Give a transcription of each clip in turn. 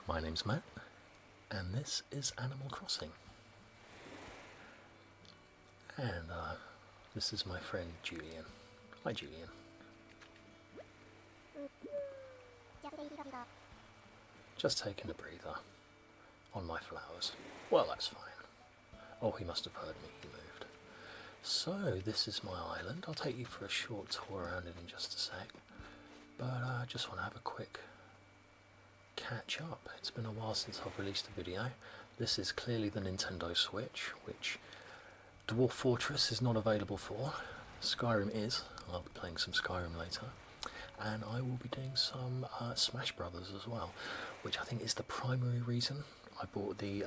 My name's Matt, and this is Animal Crossing. And this is my friend Julian. Hi Julian. Just taking a breather on my flowers. Well, that's fine. Oh, he must have heard me, he moved. So, this is my island. I'll take you for a short tour around it in just a sec. But I just want to have a quick catch up. It's been a while since I've released a video. This is clearly the Nintendo Switch, which Dwarf Fortress is not available for. Skyrim is. I'll be playing some Skyrim later. And I will be doing some Smash Brothers as well, which I think is the primary reason I bought the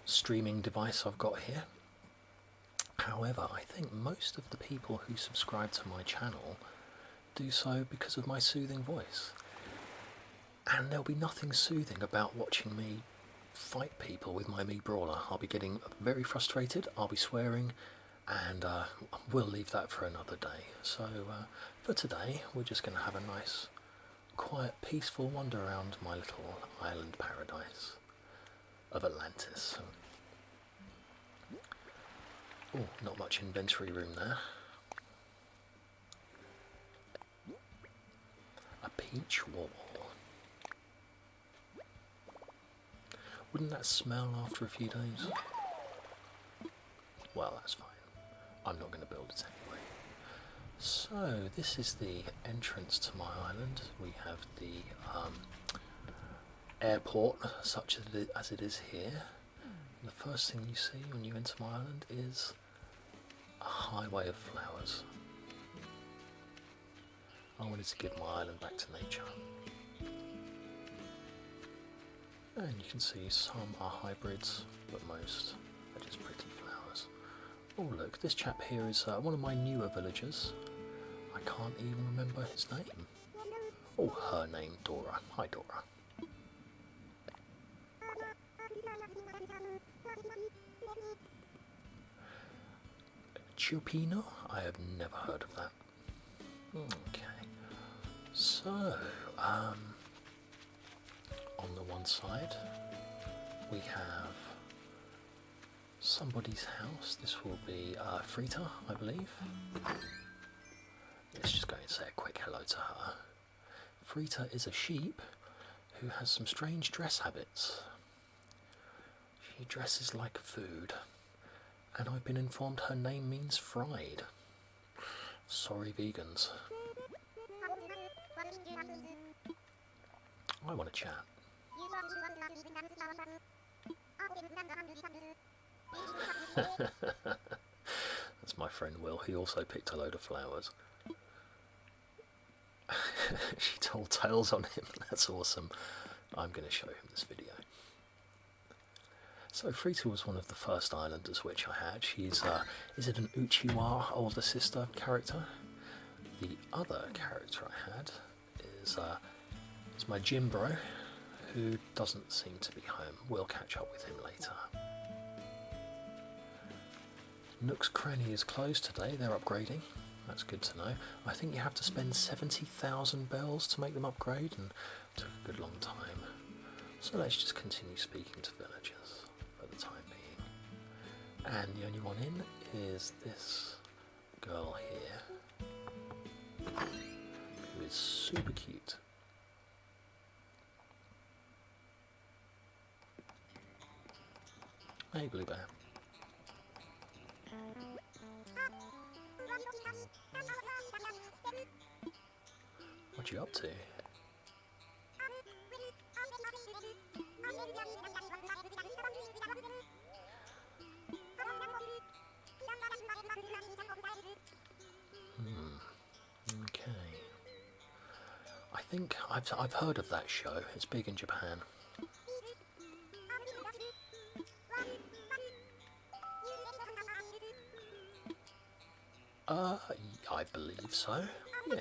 streaming device I've got here. However, I think most of the people who subscribe to my channel do so because of my soothing voice. And there'll be nothing soothing about watching me fight people with my Mii Brawler. I'll be getting very frustrated, I'll be swearing, and we'll leave that for another day. So for today, we're just going to have a nice, quiet, peaceful wander around my little island paradise of Atlantis. Oh, not much inventory room there. A peach wall. Wouldn't that smell after a few days? Well, that's fine. I'm not going to build it anyway. So, this is the entrance to my island. We have the airport, such as it is here. And the first thing you see when you enter my island is a highway of flowers. I wanted to give my island back to nature. And you can see some are hybrids, but most are just pretty flowers. Oh look, this chap here is one of my newer villagers. I can't even remember his name. Oh, her name, Dora. Hi Dora. Chirpino? I have never heard of that. Okay. So, on the one side, we have somebody's house. This will be Fritton, I believe. Let's just go and say a quick hello to her. Fritton is a sheep who has some strange dress habits. She dresses like food, and I've been informed her name means fried. Sorry, vegans. I want to chat. That's my friend Will. He also picked a load of flowers. She told tales on him. That's awesome. I'm going to show him this video. So Fritton was one of the first islanders which I had. She's, is it an Uchiwa older sister character? The other character I had is my gym bro, who doesn't seem to be home. We'll catch up with him later. Nook's Cranny is closed today. They're upgrading. That's good to know. I think you have to spend 70,000 bells to make them upgrade, and it took a good long time. So let's just continue speaking to villagers for the time being. And the only one in is this girl here, who is super cute. Hey, Blue Bear. What you up to? Okay. I think I've heard of that show. It's big in Japan. I believe so, yeah.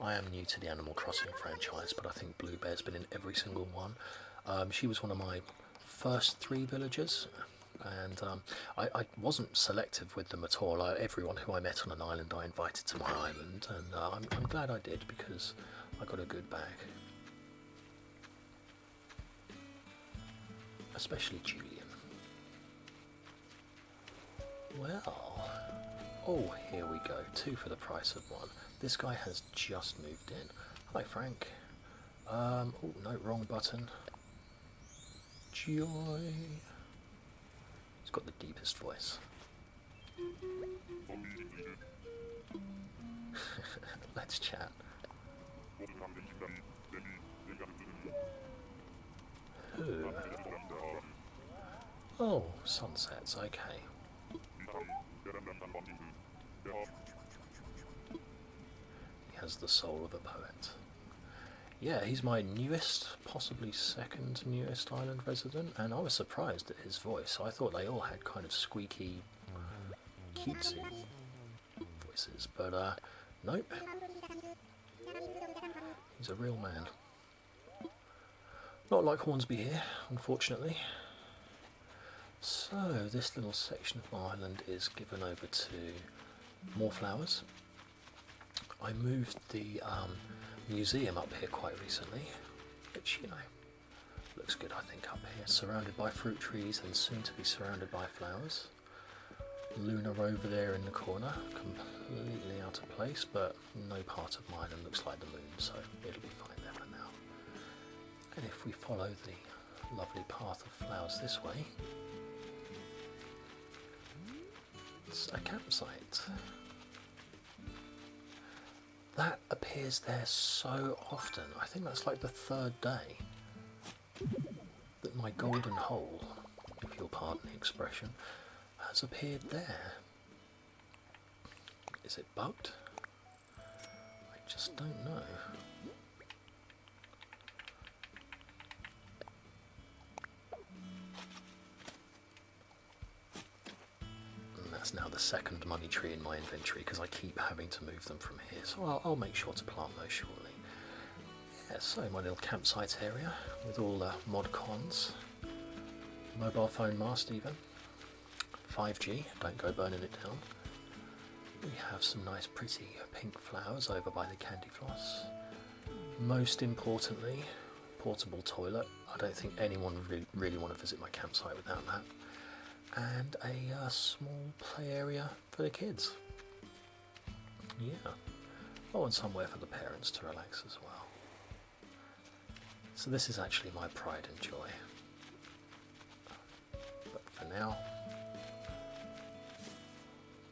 I am new to the Animal Crossing franchise, but I think Blue Bear's been in every single one. She was one of my first 3 villagers, And I wasn't selective with them at all. Everyone who I met on an island I invited to my island, and I'm glad I did, because I got a good bag. Especially Julian. Well, oh, here we go. 2 for the price of 1. This guy has just moved in. Hi, Frank. Oh, no, wrong button. Joy. He's got the deepest voice. Let's chat. Who? Oh, sunsets, okay. He has the soul of a poet. Yeah, he's my newest, possibly second newest island resident, and I was surprised at his voice. I thought they all had kind of squeaky, cutesy voices, but nope. He's a real man. Not like Hornsby here, unfortunately. So, this little section of my island is given over to more flowers. I moved the museum up here quite recently, which, you know, looks good, I think, up here. Surrounded by fruit trees and soon to be surrounded by flowers. Lunar over there in the corner, completely out of place, but no part of my island looks like the moon, so it'll be fine there for now. And if we follow the lovely path of flowers this way, it's a campsite. That appears there so often. I think that's like the 3rd day that my golden hole, if you'll pardon the expression, has appeared there. Is it bugged? I just don't know. That's now the 2nd money tree in my inventory because I keep having to move them from here, so I'll make sure to plant those shortly. Yeah, so my little campsite area with all the mod cons, mobile phone mast even, 5G, don't go burning it down. We have some nice pretty pink flowers over by the candy floss. Most importantly, portable toilet. I don't think anyone would really want to visit my campsite without that. And a small play area for the kids. Yeah. Oh, and somewhere for the parents to relax as well. So this is actually my pride and joy. But for now,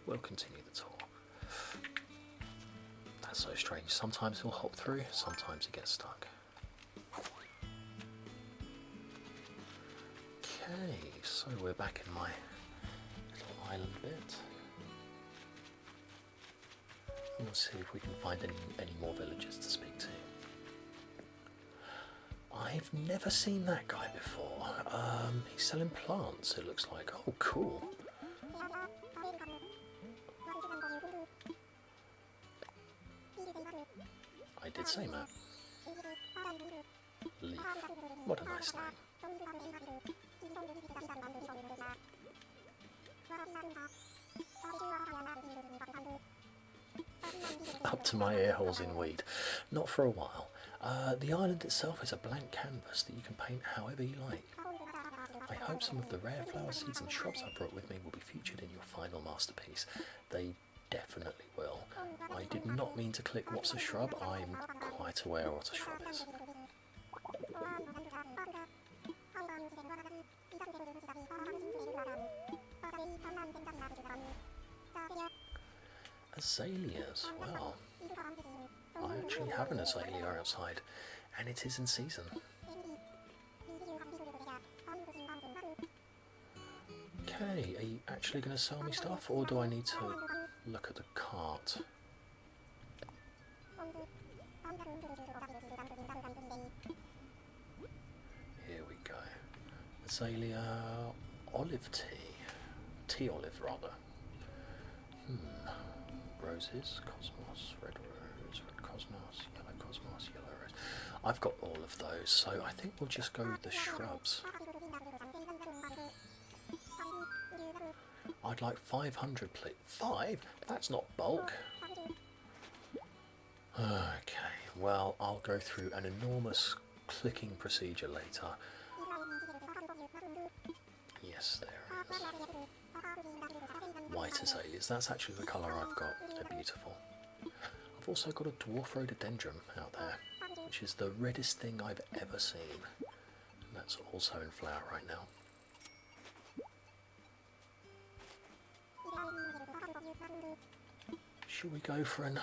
we'll continue the tour. That's so strange. Sometimes he'll hop through, sometimes he gets stuck. Okay, so we're back in my little island bit. And we'll see if we can find any more villagers to speak to. I've never seen that guy before. He's selling plants, it looks like. Oh, cool. I did say Matt. Leaf. What a nice name. Up to my ear holes in weed. Not for a while. The island itself is a blank canvas that you can paint however you like. I hope some of the rare flower seeds and shrubs I brought with me will be featured in your final masterpiece. They definitely will. I did not mean to click what's a shrub. I'm quite aware what a shrub is. Azaleas, wow. I actually have an azalea outside, and it is in season. Okay, are you actually going to sell me stuff, or do I need to look at the cart? Here we go. Azalea olive tea. Tea olive, rather. Roses, cosmos, red rose, red cosmos, yellow rose. I've got all of those, so I think we'll just go with the shrubs. I'd like 500, please. 5? That's not bulk. Okay, well, I'll go through an enormous clicking procedure later. Yes, there it is. White azaleas, that's actually the colour I've got. They're beautiful. I've also got a dwarf rhododendron out there, which is the reddest thing I've ever seen. And that's also in flower right now. Should we go for an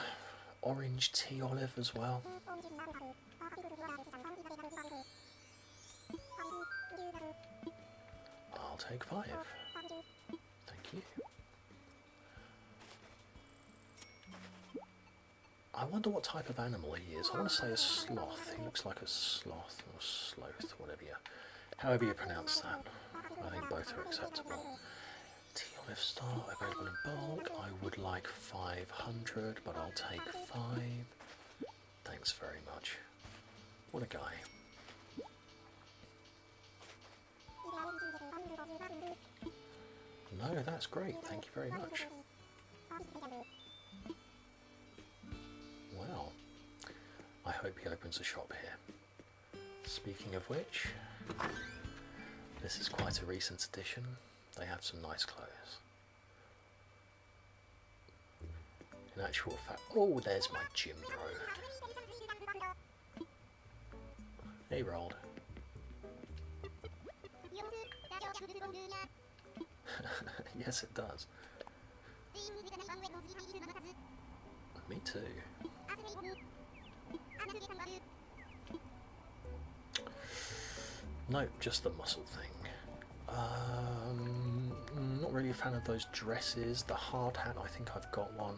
orange tea olive as well? I'll take 5. Thank you. I wonder what type of animal he is. I want to say a sloth. He looks like a sloth or sloth, however you pronounce that. I think both are acceptable. Tea olive star available in bulk. I would like 500, but I'll take 5. Thanks very much. What a guy. No, that's great. Thank you very much. Well, I hope he opens a shop here. Speaking of which, this is quite a recent addition. They have some nice clothes. In actual fact, oh, there's my gym bro. Hey, rolled. Yes, it does. Me too. No, just the muscle thing. Not really a fan of those dresses. The hard hat, I think I've got one.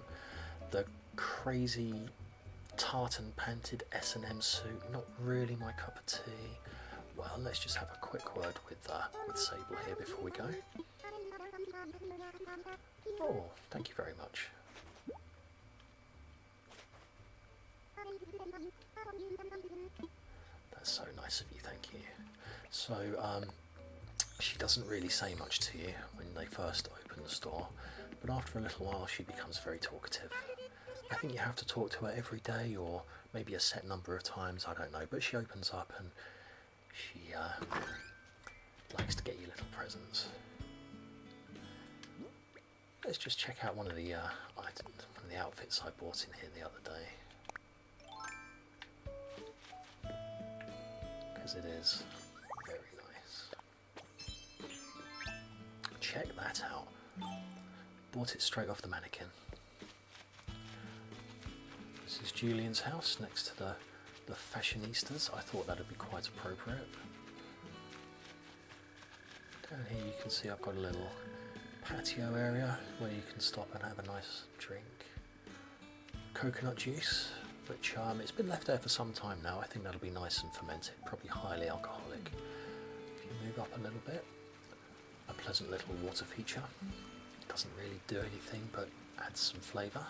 The crazy tartan panted S&M suit, not really my cup of tea. Well, let's just have a quick word with Sable here before we go. Oh, thank you very much. That's so nice of you, thank you. So, she doesn't really say much to you when they first open the store, but after a little while she becomes very talkative. I think you have to talk to her every day, or maybe a set number of times, I don't know, but she opens up and she likes to get you little presents. Let's just check out one of the outfits I bought in here the other day, because it is very nice. Check that out. Bought it straight off the mannequin. This is Julian's house next to the fashionistas. I thought that would be quite appropriate. Down here you can see I've got a little patio area where you can stop and have a nice drink. Coconut juice, which it's been left there for some time now. I think that'll be nice and fermented, probably highly alcoholic. If you move up a little bit, a pleasant little water feature. Doesn't really do anything but adds some flavour.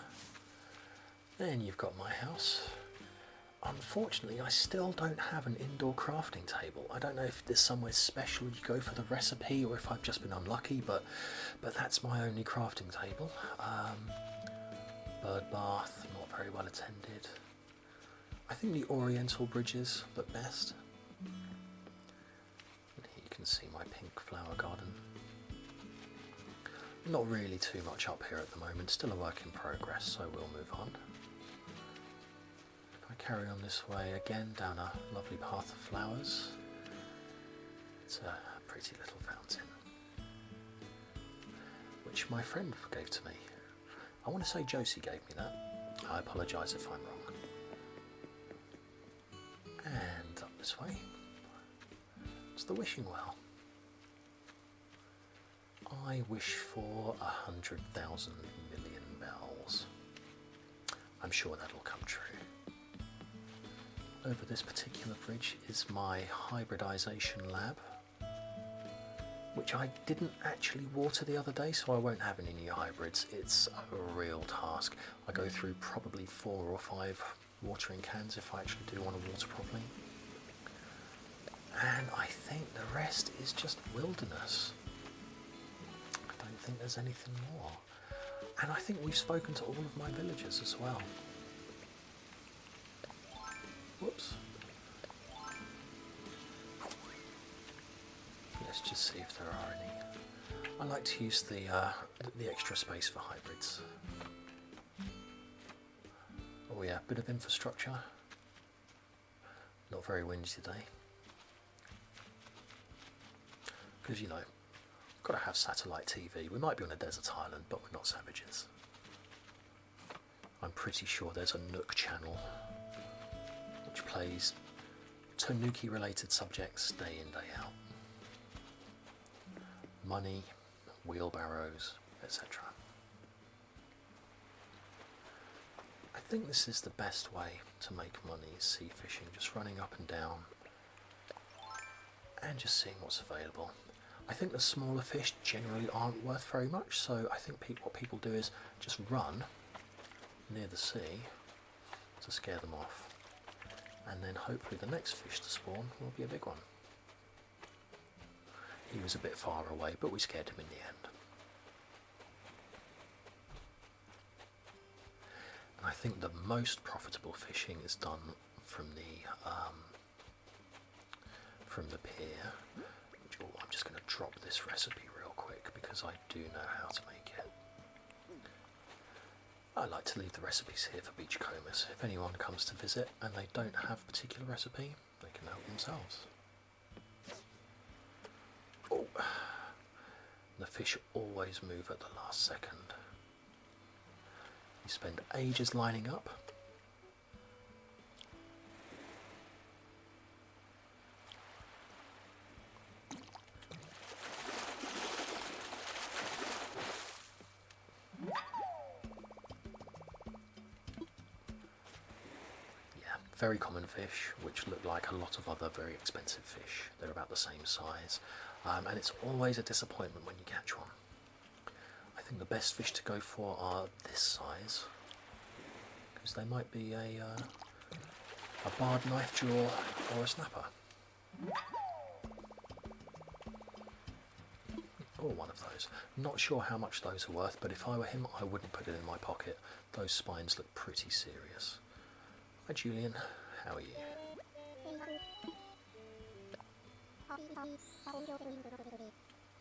Then you've got my house. Unfortunately, I still don't have an indoor crafting table. I don't know if there's somewhere special you go for the recipe or if I've just been unlucky, but that's my only crafting table. Bird bath, not very well attended. I think the oriental bridges look best. And here you can see my pink flower garden. Not really too much up here at the moment, still a work in progress, so we'll move on. Carry on this way again down a lovely path of flowers. It's a pretty little fountain, which my friend gave to me. I want to say Josie gave me that. I apologise if I'm wrong. And up this way, it's the wishing well. I wish for 100,000 million bells. I'm sure that'll come true. Over this particular bridge is my hybridization lab, which I didn't actually water the other day, so I won't have any new hybrids. It's a real task. I go through probably 4 or 5 watering cans if I actually do want to water properly. And I think the rest is just wilderness. I don't think there's anything more. And I think we've spoken to all of my villagers as well. Whoops. Let's just see if there are any. I like to use the extra space for hybrids. Oh yeah, bit of infrastructure. Not very windy today. Because, you know, got to have satellite TV. We might be on a desert island, but we're not savages. I'm pretty sure there's a Nook channel which plays Tanuki related subjects day in, day out. Money, wheelbarrows, etc. I think this is the best way to make money, sea fishing, just running up and down and just seeing what's available. I think the smaller fish generally aren't worth very much, so I think what people do is just run near the sea to scare them off, and then hopefully the next fish to spawn will be a big one. He was a bit far away, but we scared him in the end. And I think the most profitable fishing is done from the pier. Which, I'm just going to drop this recipe real quick because I do know how to make it. I like to leave the recipes here for beachcombers. If anyone comes to visit and they don't have a particular recipe, they can help themselves. Oh, the fish always move at the last second. You spend ages lining up. Very common fish, which look like a lot of other very expensive fish. They're about the same size, and it's always a disappointment when you catch one. I think the best fish to go for are this size, because they might be a barred knife jaw or a snapper. Or one of those. Not sure how much those are worth, but if I were him, I wouldn't put it in my pocket. Those spines look pretty serious. Hi Julian, how are you?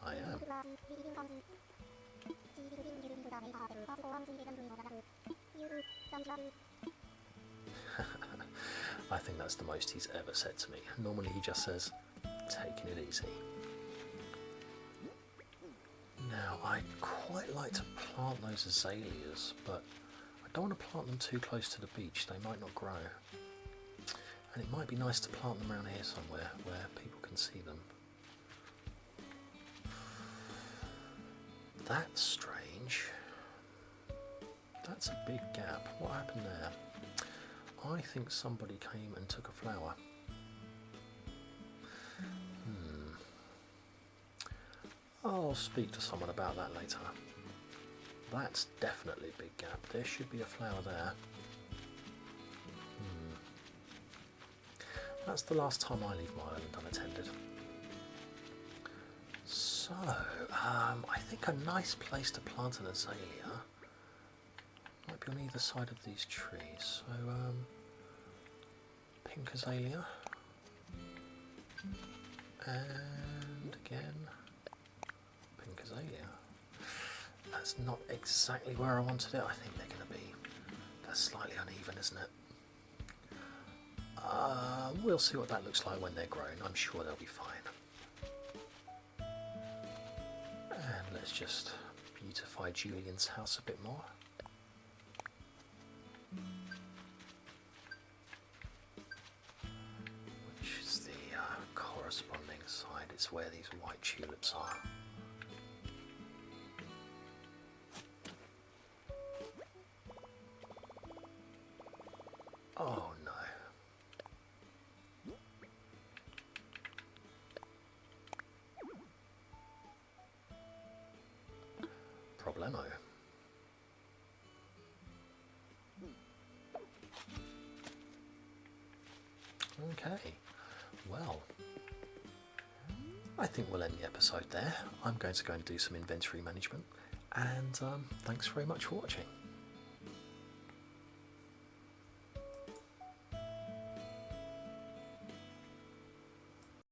I am. I think that's the most he's ever said to me. Normally he just says, taking it easy. Now, I'd quite like to plant those azaleas, but I don't want to plant them too close to the beach, they might not grow. And it might be nice to plant them around here somewhere where people can see them. That's strange. That's a big gap. What happened there? I think somebody came and took a flower. I'll speak to someone about that later. That's definitely a big gap. There should be a flower there. That's the last time I leave my island unattended. So, I think a nice place to plant an azalea might be on either side of these trees. So, pink azalea. And again, pink azalea. That's not exactly where I wanted it. I think they're going to be. That's slightly uneven, isn't it? We'll see what that looks like when they're grown. I'm sure they'll be fine. And let's just beautify Julian's house a bit more. Which is the corresponding side. It's where these white tulips are. Oh no. Problemo. Okay, well, I think we'll end the episode there. I'm going to go and do some inventory management, and thanks very much for watching.